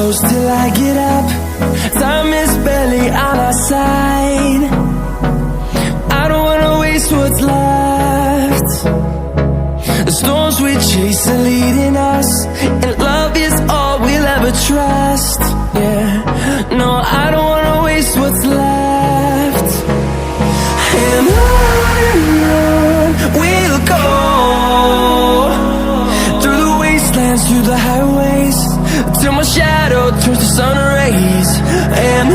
close till I get up. Time is barely on our side. I don't wanna waste what's left. The storms we chase are leading us, and love is all we'll ever trust. Yeah, no, I don't wanna waste what's left. And on we'll go, through the wastelands, through the highways, till my shadow turns to sun rays. And